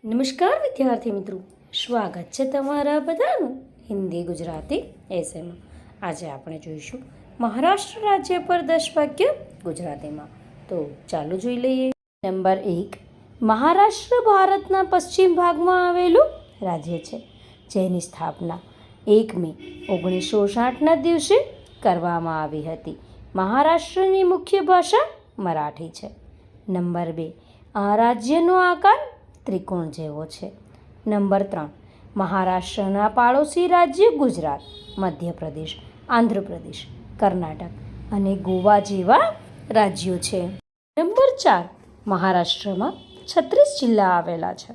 નમસ્કાર વિદ્યાર્થી મિત્રો, સ્વાગત છે તમારા બધાનું હિન્દી ગુજરાતી એસેમાં. આજે આપણે જોઈશું મહારાષ્ટ્ર રાજ્ય પર 10 વાક્ય ગુજરાતીમાં. તો ચાલો જોઈ લઈએ. નંબર 1. મહારાષ્ટ્ર ભારતના પશ્ચિમ ભાગમાં આવેલું રાજ્ય છે, જેની સ્થાપના 1 મે 1960ના દિવસે કરવામાં આવી હતી. મહારાષ્ટ્રની મુખ્ય ભાષા મરાઠી છે. નંબર 2. આ રાજ્યનો આકાર ત્રિકોણ જેવો છે. નંબર 3. મહારાષ્ટ્રના પાડોશી રાજ્ય ગુજરાત, મધ્યપ્રદેશ, આંધ્રપ્રદેશ, કર્ણાટક અને ગોવા જેવા રાજ્યો છે. નંબર 4. મહારાષ્ટ્રમાં 36 જિલ્લા આવેલા છે.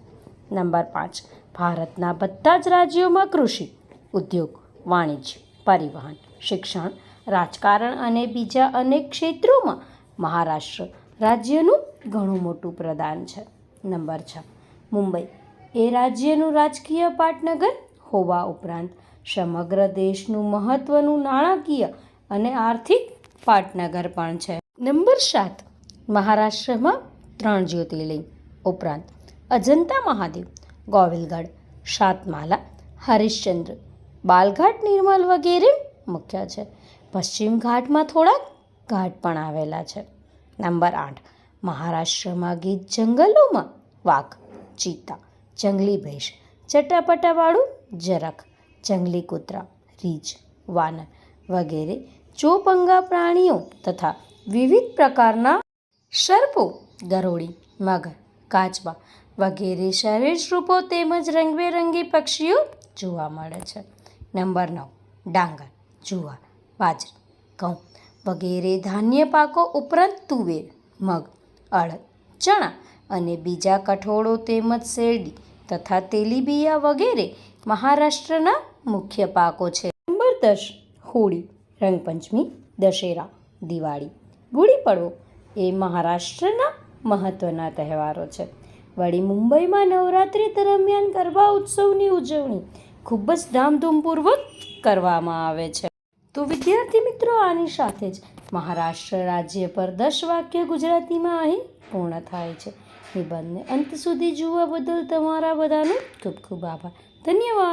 નંબર 5. ભારતના બધા જ રાજ્યોમાં કૃષિ, ઉદ્યોગ, વાણિજ્ય, પરિવહન, શિક્ષણ, રાજકારણ અને બીજા અનેક ક્ષેત્રોમાં મહારાષ્ટ્ર રાજ્યનું ઘણું મોટું પ્રદાન છે. નંબર 6. મુંબઈ એ રાજ્યનું રાજકીય પાટનગર હોવા ઉપરાંત સમગ્ર દેશનું મહત્ત્વનું નાણાકીય અને આર્થિક પાટનગર પણ છે. નંબર 7. મહારાષ્ટ્રમાં 3 જ્યોતિર્લિંગ ઉપરાંત અજંતા મહાદેવ, ગોવિલગઢ, સાતમાલા, હરિશ્ચંદ્ર, બાલઘાટ, નિર્મલ વગેરે મુખ્ય છે. પશ્ચિમ ઘાટમાં થોડાક ઘાટ પણ આવેલા છે. નંબર 8. મહારાષ્ટ્રમાં ગીર જંગલોમાં વાઘ, ચિત્તા, જંગલી ભેંસ, ચટાપટાવાળું જરખ, જંગલી કૂતરા, રીંછ, વાનર વગેરે ચોપંગા પ્રાણીઓ તથા વિવિધ પ્રકારના સર્પો, ગરોળી, મગર, કાચબા વગેરે સરીસૃપો તેમજ રંગબેરંગી પક્ષીઓ જોવા મળે છે. નંબર 9. ડાંગર, જુવાર, બાજરી, ઘઉં વગેરે ધાન્ય પાકો ઉપરાંત તુવેર, મગ, અડદ, ચણા અને બીજા કઠોળો તેમજ શેરડી તથા તેલીબિયાં વગેરે મહારાષ્ટ્રના મુખ્ય પાકો છે. નંબર 10. હોળી, રંગપંચમી, દશેરા, દિવાળી, ગુડી પડવો એ મહારાષ્ટ્રના મહત્ત્વના તહેવારો છે. વળી મુંબઈમાં નવરાત્રિ દરમિયાન ગરબા ઉત્સવની ઉજવણી ખૂબ જ ધામધૂમપૂર્વક કરવામાં આવે છે. તો વિદ્યાર્થી મિત્રો, આની સાથે જ મહારાષ્ટ્ર રાજ્ય પર 10 વાક્ય ગુજરાતીમાં અહીં પૂર્ણ થાય છે. નિબંધને અંત સુધી જોવા બદલ તમારા બધાનો ખૂબ ખૂબ આભાર. ધન્યવાદ.